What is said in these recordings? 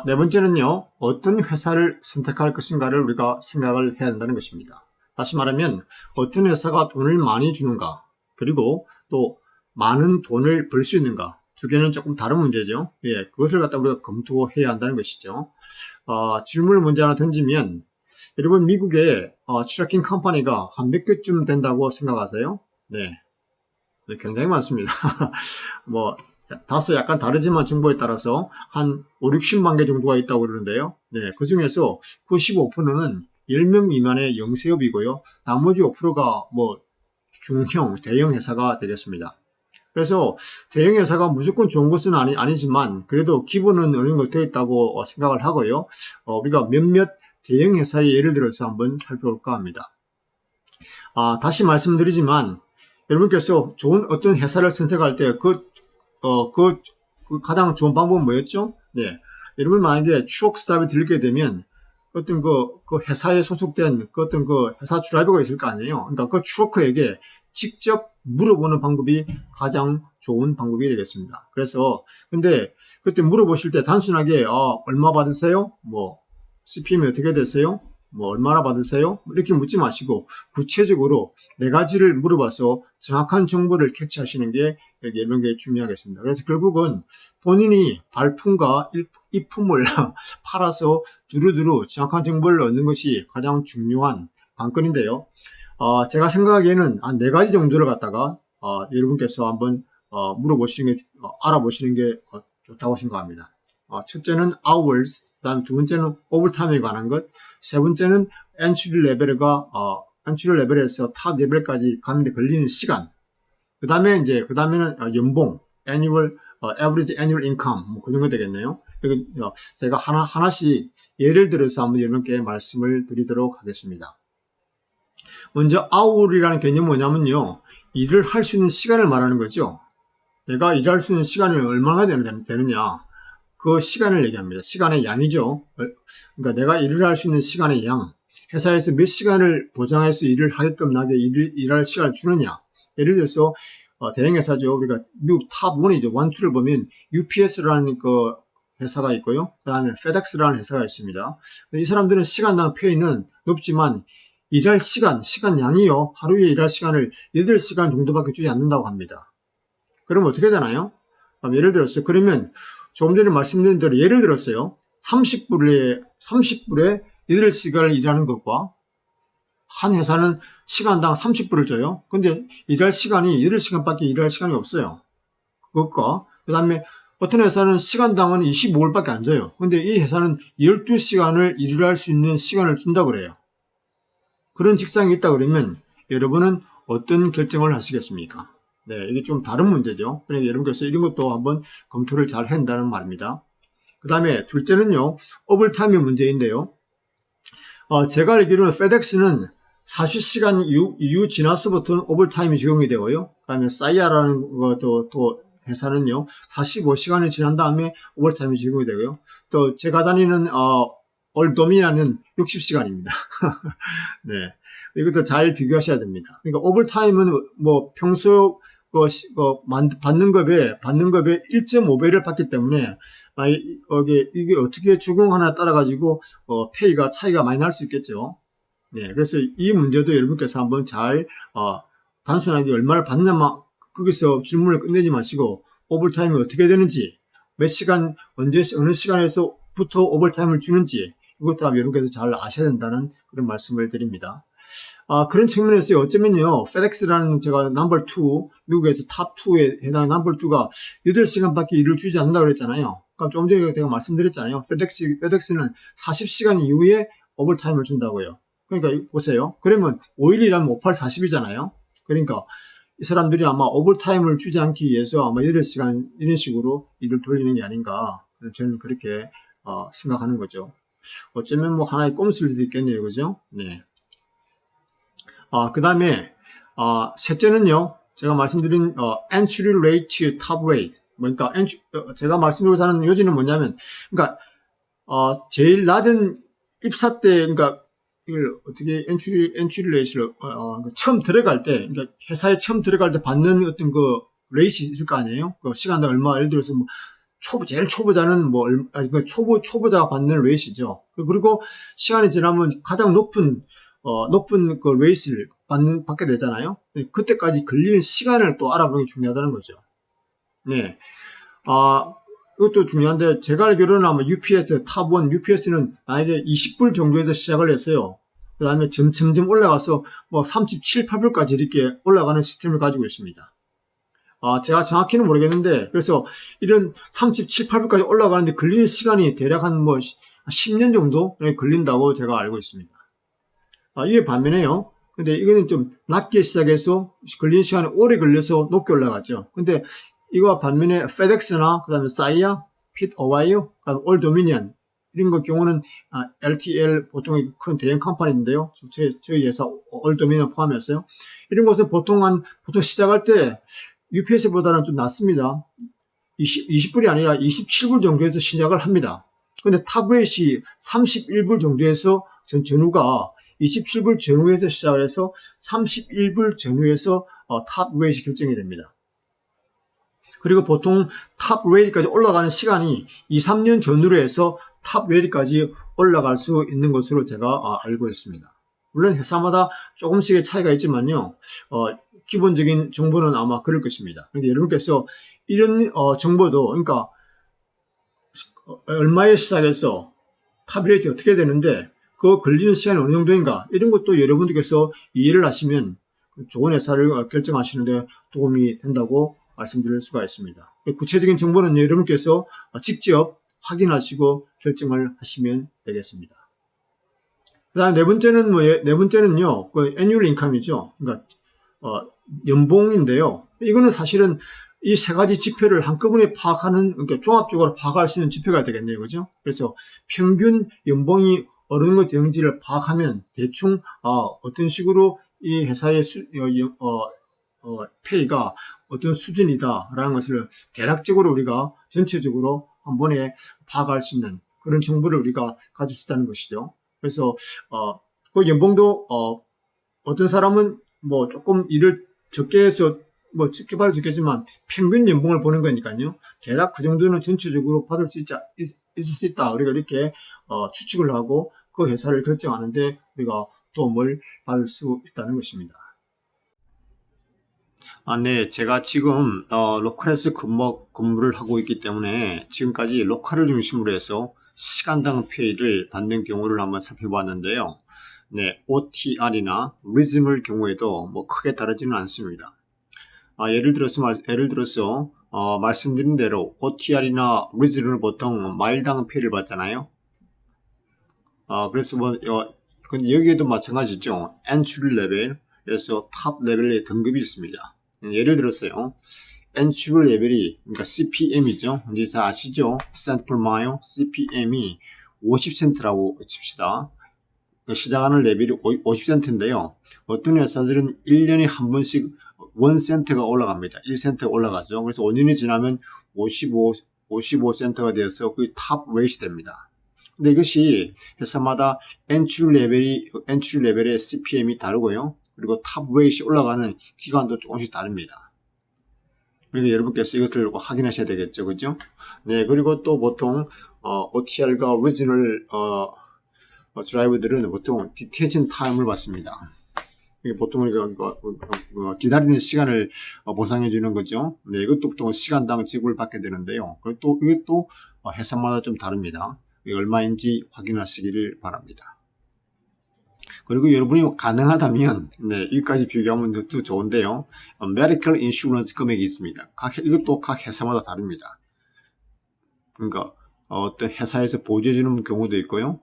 네 번째는요, 어떤 회사를 선택할 것인가를 우리가 생각을 해야 된다는 것입니다. 다시 말하면 어떤 회사가 돈을 많이 주는가, 그리고 또 많은 돈을 벌 수 있는가, 두 개는 조금 다른 문제죠. 예, 그것을 갖다 우리가 검토해야 한다는 것이죠. 질문을 먼저 하나 던지면, 여러분 미국의 트래킹 컴퍼니가 한 몇 개쯤 된다고 생각하세요? 네, 굉장히 많습니다. 뭐 다소 약간 다르지만 정보에 따라서 한 5, 60만 개 정도가 있다고 그러는데요. 네, 그 중에서 95%는 10명 미만의 영세업이고요. 나머지 5%가 뭐 중형, 대형 회사가 되겠습니다. 그래서 대형 회사가 무조건 좋은 것은 아니지만 그래도 기본은 어느 정도 되어 있다고 생각을 하고요. 우리가 몇몇 대형 회사의 예를 들어서 한번 살펴볼까 합니다. 다시 말씀드리지만 여러분께서 좋은 어떤 회사를 선택할 때 그 가장 좋은 방법은 뭐였죠? 네. 여러분 만약에 추억 스탑에 들게 되면 어떤 그 회사에 소속된 어떤 그 회사 드라이버가 있을 거 아니에요? 그러니까 그 추워커에게 직접 물어보는 방법이 가장 좋은 방법이 되겠습니다. 그래서, 근데 그때 물어보실 때 단순하게, 얼마 받으세요? 뭐, CPM이 어떻게 되세요? 뭐, 얼마나 받으세요? 이렇게 묻지 마시고, 구체적으로 네 가지를 물어봐서 정확한 정보를 캐치하시는 게 이런 게 중요하겠습니다. 그래서 결국은 본인이 발품과 이품을 팔아서 두루두루 정확한 정보를 얻는 것이 가장 중요한 관건인데요. 제가 생각하기에는 한 네 가지 정도를 갖다가 여러분께서 한번 물어보시는 게 알아보시는 게 좋다고 생각합니다. 첫째는 hours, 그다음 두 번째는 overtime에 관한 것, 세 번째는 entry 레벨에서 탑 레벨까지 가는데 걸리는 시간, 그 다음에는 연봉, average annual income, 뭐 그 정도 되겠네요. 그리고 제가 하나씩 예를 들어서 한번 여러분께 말씀을 드리도록 하겠습니다. 먼저 hour이라는 개념은 뭐냐면요, 일을 할 수 있는 시간을 말하는 거죠. 내가 일할 수 있는 시간이 얼마나 되느냐, 그 시간을 얘기합니다. 시간의 양이죠. 그러니까 내가 일을 할 수 있는 시간의 양, 회사에서 몇 시간을 보장해서 일을 하게끔 나게 일할 시간을 주느냐. 예를 들어서 대형 회사죠. 우리가 미국 탑 1이죠. 1, 2를 보면 UPS라는 그 회사가 있고요. 그 다음에 FedEx라는 회사가 있습니다. 이 사람들은 시간당 페이는 높지만 일할 시간 양이요. 하루에 일할 시간을 8시간 정도밖에 주지 않는다고 합니다. 그러면 어떻게 되나요? 예를 들어서, 그러면 조금 전에 말씀드린 대로 예를 들었어요. 30불에 8시간을 일하는 것과 한 회사는 시간당 30불을 줘요. 근데 일할 시간이 8시간밖에 일할 시간이 없어요. 그것과, 그 다음에 어떤 회사는 시간당은 25불밖에 안 줘요. 근데 이 회사는 12시간을 일할 수 있는 시간을 준다고 그래요. 그런 직장이 있다 그러면 여러분은 어떤 결정을 하시겠습니까? 네, 이게 좀 다른 문제죠. 그러니까 여러분께서 이런 것도 한번 검토를 잘 해야 한다는 말입니다. 그 다음에 둘째는요, 오버타임의 문제인데요. 제가 알기로는 FedEx는 40시간 이후 지나서부터는 오버타임이 적용이 되고요. 그 다음에 사이아라는 것도 또 회사는요, 45시간이 지난 다음에 오버타임이 적용이 되고요. 또 제가 다니는 올도미나는 60시간입니다. 네. 이것도 잘 비교하셔야 됩니다. 그러니까 오버타임은 뭐 평소 받는 급의 1.5배를 받기 때문에 이게 어떻게 적용하나 따라 가지고 페이가 차이가 많이 날 수 있겠죠. 네. 그래서 이 문제도 여러분께서 한번 잘 단순하게 얼마를 받냐만 거기서 질문을 끝내지 마시고 오버타임이 어떻게 되는지, 몇 시간 어느 시간에서부터 오버타임을 주는지 이것도 여러분께서 잘 아셔야 된다는 그런 말씀을 드립니다. 그런 측면에서 어쩌면요, FedEx라는 제가 넘버 2, 미국에서 탑 2에 해당하는 넘버 2가 8시간밖에 일을 주지 않는다고 그랬잖아요. 그럼 조금 전에 제가 말씀드렸잖아요. FedEx는 40시간 이후에 오버타임을 준다고요. 그러니까 보세요. 그러면 5일 일하면 5, 8, 40이잖아요. 그러니까 이 사람들이 아마 오버타임을 주지 않기 위해서 아마 8시간 이런 식으로 일을 돌리는 게 아닌가. 저는 그렇게 생각하는 거죠. 어쩌면 뭐 하나의 꼼수일 수도 있겠네요. 그죠? 네. 그 다음에, 셋째는요, 제가 말씀드린, entry rate, top rate. 그러니까, 제가 말씀드리고 하는 요지는 뭐냐면, 그러니까, 제일 낮은 입사 때, 그러니까, 이걸 어떻게 entry rate를, 처음 들어갈 때, 그러니까 회사에 처음 들어갈 때 받는 어떤 그 레이시 있을 거 아니에요? 그 시간당 얼마, 예를 들어서 뭐, 제일 초보자는 초보자가 받는 레이스죠. 그리고 시간이 지나면 가장 높은 그 레이스를 받게 되잖아요. 그때까지 걸리는 시간을 또 알아보는 게 중요하다는 거죠. 네. 이것도 중요한데, 제가 알기로는 아마 UPS, 탑1, UPS는 만약에 20불 정도에서 시작을 했어요. 그 다음에 점점 올라가서 37, 8불까지 이렇게 올라가는 시스템을 가지고 있습니다. 제가 정확히는 모르겠는데, 그래서 이런 37, 8불까지 올라가는데 걸리는 시간이 대략 한 10년 정도 걸린다고 제가 알고 있습니다. 이게 반면에요. 근데 이거는 좀 낮게 시작해서 걸리는 시간이 오래 걸려서 높게 올라갔죠. 근데 이거와 반면에 FedEx나 그다음에 사이아, 핏 어와이어, 그다음에 올 도미니언 이런 것 경우는 LTL 보통 큰 대형 컴퍼니인데요. 저희 회사 올 도미니언 포함했어요. 이런 것은 보통 시작할 때 UPS보다는 좀 낮습니다. 20불이 아니라 27불 정도에서 시작을 합니다. 근데 탑웨이시 31불 정도에서 전후가 27불 전후에서 시작을 해서 31불 전후에서 탑웨이시 결정이 됩니다. 그리고 보통 탑레이드까지 올라가는 시간이 2, 3년 전후로 해서 탑레이드까지 올라갈 수 있는 것으로 제가 알고 있습니다. 물론 회사마다 조금씩의 차이가 있지만요. 기본적인 정보는 아마 그럴 것입니다. 그런데 여러분께서 이런 정보도, 그러니까 얼마에 시작해서 탑레이드 어떻게 되는데 그 걸리는 시간이 어느 정도인가, 이런 것도 여러분들께서 이해를 하시면 좋은 회사를 결정하시는데 도움이 된다고 말씀드릴 수가 있습니다. 구체적인 정보는 여러분께서 직접 확인하시고 결정을 하시면 되겠습니다. 그 다음 네 번째는요, 그 annual income이죠. 그러니까, 연봉인데요. 이거는 사실은 이 세 가지 지표를 한꺼번에 그러니까 종합적으로 파악할 수 있는 지표가 되겠네요. 그죠? 그래서 평균 연봉이 어느 정도 되는지를 파악하면 대충, 어떤 식으로 이 회사의 페이가 어떤 수준이다라는 것을 대략적으로 우리가 전체적으로 한 번에 파악할 수 있는 그런 정보를 우리가 가질 수 있다는 것이죠. 그래서 그 연봉도 어떤 사람은 조금 일을 적게 해서 적게 받을 수 있겠지만 평균 연봉을 보는 거니까요. 대략 그 정도는 전체적으로 받을 수 있을 수 있다. 우리가 이렇게 추측을 하고 그 회사를 결정하는데 우리가 도움을 받을 수 있다는 것입니다. 네, 제가 지금 로컬에서 근무를 하고 있기 때문에 지금까지 로컬을 중심으로 해서 시간당 페이를 받는 경우를 한번 살펴봤는데요. 네, OTR이나 리즈널 경우에도 크게 다르지는 않습니다. 예를 들어서 말씀드린 대로 OTR이나 리즈널은 보통 마일당 페이를 받잖아요. 그래서 근데 여기에도 마찬가지죠. 엔트리 레벨에서 탑 레벨의 등급이 있습니다. 예를 들었어요. 엔트리 레벨이, 그러니까 CPM이죠. 이제 잘 아시죠? cent per mile, CPM이 50센트라고 칩시다. 시작하는 레벨이 50센트인데요. 어떤 회사들은 1년에 한 번씩 1센트가 올라갑니다. 1센트가 올라가죠. 그래서 5년이 지나면 55센트가 되어서 그게 탑 레이트 됩니다. 근데 이것이 회사마다 엔트리 레벨의 CPM이 다르고요. 그리고 탑 레이트이 올라가는 기간도 조금씩 다릅니다. 그러니까 여러분께서 이것을 확인하셔야 되겠죠. 그죠? 네, 그리고 또 보통, OTR과 오리지널, 드라이브들은 보통 디테이션 타임을 받습니다. 보통 기다리는 시간을 보상해 주는 거죠. 네, 이것도 보통 시간당 지급을 받게 되는데요. 이것도 회사마다 좀 다릅니다. 얼마인지 확인하시기를 바랍니다. 그리고 여러분이 가능하다면, 네, 여기까지 비교하면 더 좋은데요. 메디컬 인슈런스 금액이 있습니다. 이것도 각 회사마다 다릅니다. 그러니까 어떤 회사에서 보조해주는 경우도 있고요.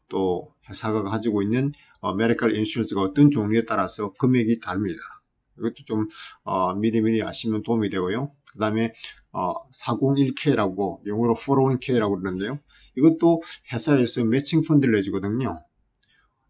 또 회사가 가지고 있는 메디컬 인슈런스가 어떤 종류에 따라서 금액이 다릅니다. 이것도 좀 미리미리 아시면 도움이 되고요. 그 다음에 401k라고 영어로 401k라고 그러는데요. 이것도 회사에서 매칭 펀드를 내주거든요.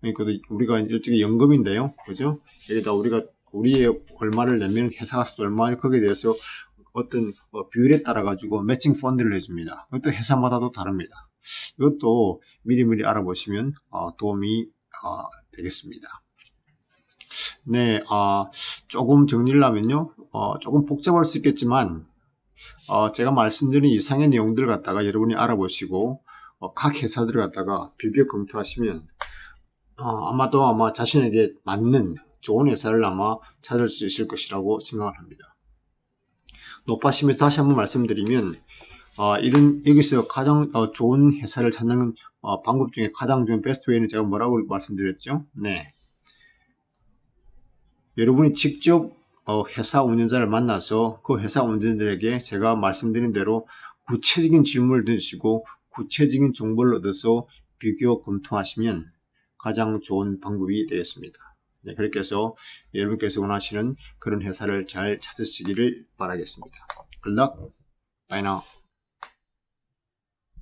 그러니까 우리가 일종의 연금인데요. 그죠? 여기다 우리의 얼마를 내면 회사가 또 얼마를 거기에 대해서 어떤 비율에 따라 가지고 매칭 펀드를 내줍니다. 이것도 회사마다도 다릅니다. 이것도 미리미리 알아보시면 도움이 되겠습니다. 네, 조금 정리를 하면요. 조금 복잡할 수 있겠지만 제가 말씀드린 이상의 내용들을 갖다가 여러분이 알아보시고 각 회사들을 갖다가 비교 검토하시면 아마 자신에게 맞는 좋은 회사를 아마 찾을 수 있을 것이라고 생각을 합니다. 높아심에서 다시 한번 말씀드리면 여기서 가장 좋은 회사를 찾는 방법 중에 가장 좋은 베스트 웨이는 제가 뭐라고 말씀드렸죠? 네. 여러분이 직접 회사 운전자를 만나서 그 회사 운전자들에게 제가 말씀드린 대로 구체적인 질문을 드시고 구체적인 정보를 얻어서 비교 검토하시면 가장 좋은 방법이 되겠습니다. 네, 그렇게 해서 여러분께서 원하시는 그런 회사를 잘 찾으시기를 바라겠습니다. Good luck. Bye now.